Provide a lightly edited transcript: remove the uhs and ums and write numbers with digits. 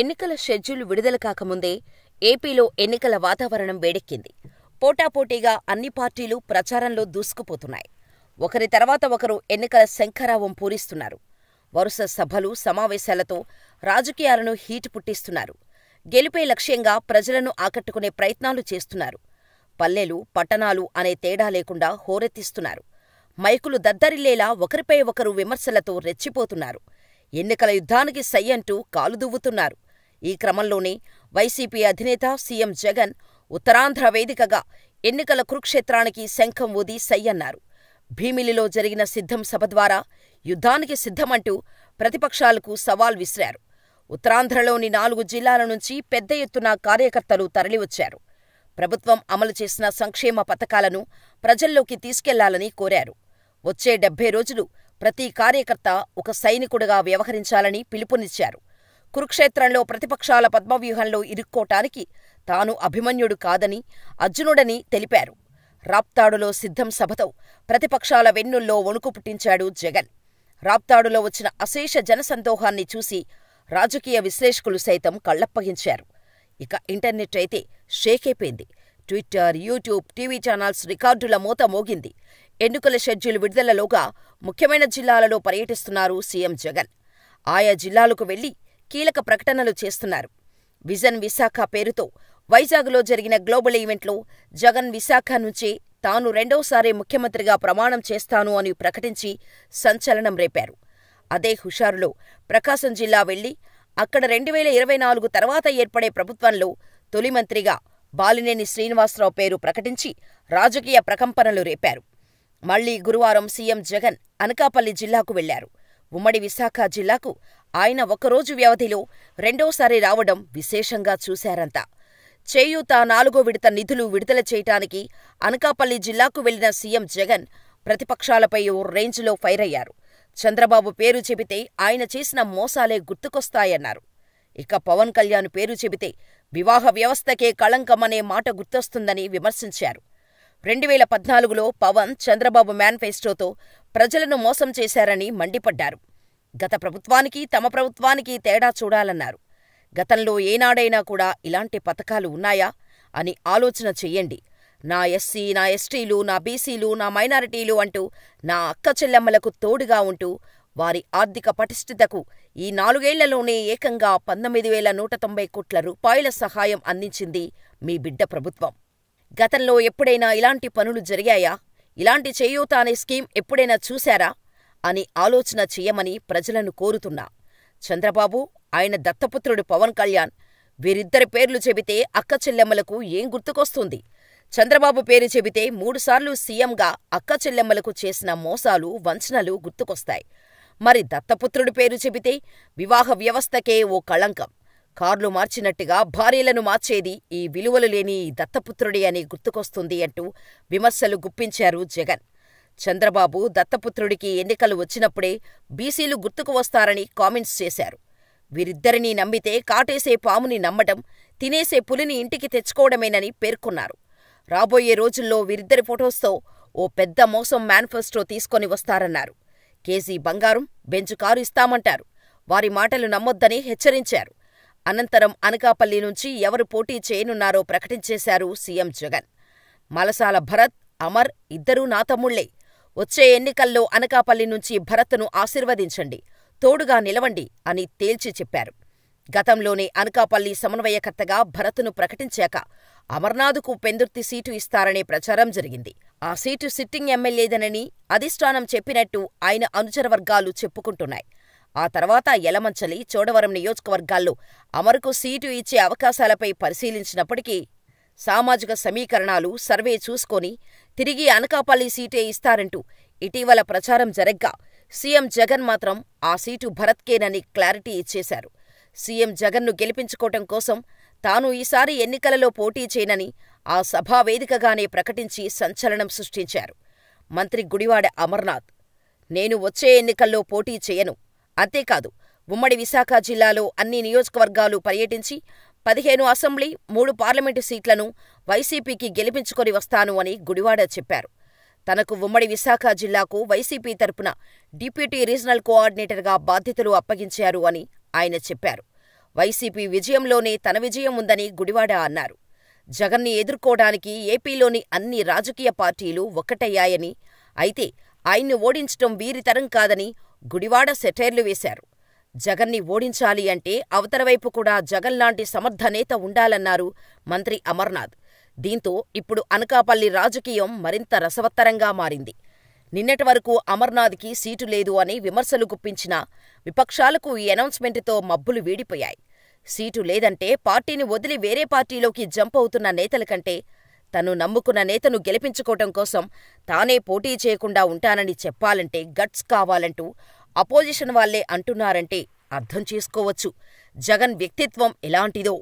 ఎన్నికల షెడ్యూల్ విడుదల కాకముందే ఏపీలో ఎన్నికల వాతావరణం వేడెక్కింది. పోటాపోటీగా అన్ని పార్టీలు ప్రచారంలో దూసుకుపోతున్నాయి. ఒకరి తర్వాత ఒకరు ఎన్నికల శంఖారావం పూరిస్తున్నారు. వరుస సభలు, సమావేశాలతో రాజకీయాలను హీటు పుట్టిస్తున్నారు. గెలుపే లక్ష్యంగా ప్రజలను ఆకట్టుకునే ప్రయత్నాలు చేస్తున్నారు. పల్లెలు, పట్టణాలు అనే తేడా లేకుండా హోరెత్తిస్తున్నారు. మైకులు దద్దరిల్లేలా ఒకరిపై ఒకరు విమర్శలతో రెచ్చిపోతున్నారు. ఎన్నికల యుద్ధానికి సై అంటూ కాలుదువ్వుతున్నారు. ఈ క్రమంలోనే వైసీపీ అధినేత సీఎం జగన్ ఉత్తరాంధ్ర వేదికగా ఎన్నికల కురుక్షేత్రానికి శంఖం ఊది సై అన్నారు. భీమిలిలో జరిగిన సిద్ధం సభ ద్వారా యుద్ధానికి సిద్ధమంటూ ప్రతిపక్షాలకు సవాల్ విసిరారు. ఉత్తరాంధ్రలోని 4 జిల్లాల నుంచి పెద్ద ఎత్తున కార్యకర్తలు తరలివచ్చారు. ప్రభుత్వం అమలు చేసిన సంక్షేమ పథకాలను ప్రజల్లోకి తీసుకెళ్లాలని కోరారు. వచ్చే 70 రోజులు ప్రతి కార్యకర్త ఒక సైనికుడిగా వ్యవహరించాలని పిలుపునిచ్చారు. కురుక్షేత్రంలో ప్రతిపక్షాల పద్మవ్యూహంలో ఇరుక్కోటానికి తాను అభిమన్యుడు కాదని, అర్జునుడని తెలిపారు. రాప్తాడులో సిద్ధం సభతో ప్రతిపక్షాల వెన్నుల్లో వణుకు పుట్టించాడు జగన్. రాప్తాడులో వచ్చిన అశేష జనసందోహాన్ని చూసి రాజకీయ విశ్లేషకులు సైతం కళ్లప్పగించారు. ఇక ఇంటర్నెట్ అయితే షేకైపోయింది. ట్విట్టర్, యూట్యూబ్, టీవీ ఛానల్స్ రికార్డుల మోత మోగింది. ఎన్నికల షెడ్యూల్ విడుదలలోగా ముఖ్యమైన జిల్లాలలో పర్యటిస్తున్నారు సీఎం జగన్. ఆయా జిల్లాలకు వెళ్లి కీలక ప్రకటనలు చేస్తున్నారు. విజన్ విశాఖ పేరుతో వైజాగ్లో జరిగిన గ్లోబల్ ఈవెంట్లో జగన్ విశాఖ నుంచే తాను రెండోసారి ముఖ్యమంత్రిగా ప్రమాణం చేస్తాను అని ప్రకటించి సంచలనం రేపారు. అదే హుషారులో ప్రకాశం జిల్లా వెళ్లి అక్కడ 2024 తర్వాత ఏర్పడే ప్రభుత్వంలో తొలి మంత్రిగా బాలినేని శ్రీనివాసరావు పేరు ప్రకటించి రాజకీయ ప్రకంపనలు రేపారు. మళ్లీ గురువారం సీఎం జగన్ అనకాపల్లి జిల్లాకు వెళ్లారు. ఉమ్మడి విశాఖ జిల్లాకు ఆయన ఒకరోజు వ్యవధిలో రెండోసారి రావడం విశేషంగా చూశారంతా. చేయూత 4వ విడత నిధులు విడుదల చేయటానికి అనకాపల్లి జిల్లాకు వెళ్లిన సీఎం జగన్ ప్రతిపక్షాలపై ఓ రేంజ్లో ఫైర్ అయ్యారు. చంద్రబాబు పేరు చెబితే ఆయన చేసిన మోసాలే గుర్తుకొస్తాయన్నారు. ఇక పవన్ కళ్యాణ్ పేరు చెబితే వివాహ వ్యవస్థకే కళంకమనే మాట గుర్తొస్తుందని విమర్శించారు. 2014లో పవన్ చంద్రబాబు మేనిఫెస్టోతో ప్రజలను మోసం చేశారని మండిపడ్డారు. గత ప్రభుత్వానికి తమ ప్రభుత్వానికి తేడా చూడాలన్నారు. గతంలో ఏనాడైనా కూడా ఇలాంటి పథకాలు ఉన్నాయా అని ఆలోచన చెయ్యండి. నా ఎస్సీ, నా ఎస్టీలు, నా బీసీలు, నా మైనారిటీలు అంటూ నా అక్క చెల్లెమ్మలకు తోడుగా ఉంటూ వారి ఆర్థిక పటిష్ఠతకు ఈ 4 ఏళ్లలోనే ఏకంగా 19,190 కోట్ల రూపాయల సహాయం అందించింది మీ బిడ్డ ప్రభుత్వం. గతంలో ఎప్పుడైనా ఇలాంటి పనులు జరిగాయా? ఇలాంటి చేయూత అనే స్కీమ్ ఎప్పుడైనా చూశారా అని ఆలోచన చెయ్యమని ప్రజలను కోరుతున్నా. చంద్రబాబు, ఆయన దత్తపుత్రుడు పవన్ కళ్యాణ్, వీరిద్దరి పేర్లు చెబితే అక్క చెల్లెమ్మలకు ఏం గుర్తుకొస్తుంది? చంద్రబాబు పేరు చెబితే 3 సార్లు సీఎంగా అక్క చెల్లెమ్మలకు చేసిన మోసాలు, వంచనలు గుర్తుకొస్తాయి. మరి దత్తపుత్రుడి పేరు చెబితే వివాహ వ్యవస్థకే ఓ కళంకం. కార్లు మార్చినట్టుగా భార్యలను మార్చేది ఈ విలువలు లేని దత్తపుత్రుడి అని గుర్తుకొస్తుంది అంటూ విమర్శలు గుప్పించారు జగన్. చంద్రబాబు దత్తపుత్రుడికి ఎన్నికలు వచ్చినప్పుడే బీసీలు గుర్తుకు వస్తారని కామెంట్స్ చేశారు. వీరిద్దరినీ నమ్మితే కాటేసే పాముని నమ్మటం, తినేసే పులిని ఇంటికి తెచ్చుకోవడమేనని పేర్కొన్నారు. రాబోయే రోజుల్లో వీరిద్దరి ఫొటోస్తో ఓ పెద్ద మోసం మేనిఫెస్టో తీసుకొని వస్తారన్నారు. కేజీ బంగారం, బెంచ్ కారు ఇస్తామంటారు. వారి మాటలు నమ్మొద్దని హెచ్చరించారు. అనంతరం అనకాపల్లి నుంచి ఎవరు పోటీ చేయనున్నారో ప్రకటించేశారు సీఎం జగన్. మలసాల భరత్, అమర్ ఇద్దరూ నా తమ్ముళ్లే. వచ్చే ఎన్నికల్లో అనకాపల్లి నుంచి భరత్ను ఆశీర్వదించండి, తోడుగా నిలవండి అని తేల్చి చెప్పారు. గతంలోనే అనకాపల్లి సమన్వయకర్తగా భరత్ను ప్రకటించాక అమర్నాథ్కు పెందుర్తి సీటు ఇస్తారనే ప్రచారం జరిగింది. ఆ సీటు సిట్టింగ్ ఎమ్మెల్యేదనని అధిష్టానం చెప్పినట్టు ఆయన అనుచర వర్గాలు చెప్పుకుంటున్నాయి. ఆ తర్వాత యలమంచలి, చోడవరం నియోజకవర్గాల్లో అమర్కు సీటు ఇచ్చే అవకాశాలపై పరిశీలించినప్పటికీ సామాజిక సమీకరణాలు, సర్వే చూసుకొని తిరిగి అనకాపల్లి సీటే ఇస్తారంటూ ఇటీవల ప్రచారం జరగ్గా సీఎం జగన్ మాత్రం ఆ సీటు భరత్కేనని క్లారిటీ ఇచ్చేశారు. సీఎం జగన్ను గెలిపించుకోవటం కోసం తాను ఈసారి ఎన్నికలలో పోటీ చేయనని ఆ సభా వేదికగానే ప్రకటించి సంచలనం సృష్టించారు. మంత్రి గుడివాడ అమర్నాథ్, నేను వచ్చే ఎన్నికల్లో పోటీ చేయను, అంతేకాదు ఉమ్మడి విశాఖ జిల్లాలో అన్ని నియోజకవర్గాలు పర్యటించి 15 అసెంబ్లీ, 3 పార్లమెంటు సీట్లను వైసీపీకి గెలిపించుకొని వస్తాను అని గుడివాడ చెప్పారు. తనకు ఉమ్మడి విశాఖ జిల్లాకు వైసీపీ తరపున డిప్యూటీ రీజనల్ కోఆర్డినేటర్గా బాధ్యతలు అప్పగించారు అని ఆయన చెప్పారు. వైసీపీ విజయంలోనే తన విజయం ఉందని గుడివాడ అన్నారు. జగన్ని ఎదుర్కోవడానికి ఏపీలోని అన్ని రాజకీయ పార్టీలు ఒక్కటయ్యాయని, అయితే ఆయన్ని ఓడించటం వీరితరం కాదని గుడివాడ సెటైర్లు వేశారు. జగన్ని ఓడించాలి అంటే అవతలవైపు కూడా జగన్ లాంటి సమర్థ నేత ఉండాలన్నారు మంత్రి అమర్నాథ్. దీంతో ఇప్పుడు అనకాపల్లి రాజకీయం మరింత రసవత్తరంగా మారింది. నిన్నటి వరకు అమర్నాథ్కి సీటు లేదు అని విమర్శలు గుప్పించినా విపక్షాలకు ఈ అనౌన్స్మెంటుతో మబ్బులు వీడిపోయాయి. సీటు లేదంటే పార్టీని వదిలి వేరే పార్టీలోకి జంప్ అవుతున్న నేతల కంటే తను నమ్ముకున్న నేతను గెలిపించుకోవటం కోసం తానే పోటీ చేయకుండా ఉంటానని చెప్పాలంటే గట్స్ కావాలంటూ అపోజిషన్ వాళ్లే అంటున్నారంటే అర్థం చేసుకోవచ్చు జగన్ వ్యక్తిత్వం ఎలాంటిదో.